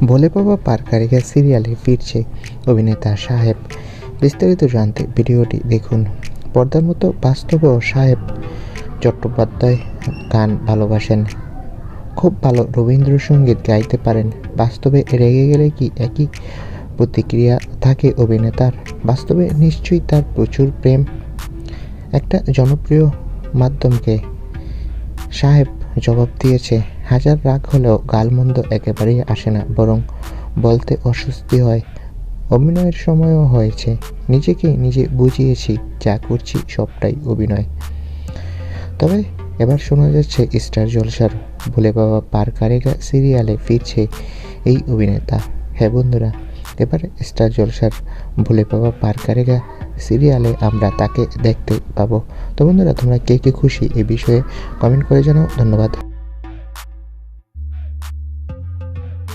ভোলে বাবা পার কারিগর সিরিয়ালে ফিরছে অভিনেতা সাহেব। বিস্তারিত জানতে ভিডিওটি দেখুন। পর্দার মতো বাস্তবেও সাহেব চট্টোপাধ্যায় গান ভালোবাসেন, খুব ভালো রবীন্দ্রসঙ্গীত গাইতে পারেন। বাস্তবে রেগে গেলে কি একই প্রতিক্রিয়া থাকে অভিনেতার? বাস্তবে নিশ্চয়ই তার প্রচুর প্রেম। একটা জনপ্রিয় মাধ্যমকে সাহেব জবাব দিয়েছে, হাজার রাগ হলেও গালমন্দ একেবারেই আসে না, বরং বলতে অস্বস্তি হয়। অভিনয়ের সময়ও হয়েছে, নিজেকে নিজে বুঝিয়েছি যা করছি সবটাই অভিনয়। তবে এবার শোনা যাচ্ছে স্টার জলসার ভোলে বাবা পার কারেগা সিরিয়ালে ফিরছে এই অভিনেতা। হ্যাঁ বন্ধুরা, এবার স্টার জলসার ভোলে বাবা পার কারেগা সিরিয়ালে আমরা তাকে দেখতে পাবো। তো বন্ধুরা, তোমরা কে কে খুশি এই বিষয়ে কমেন্ট করে জানাও। ধন্যবাদ।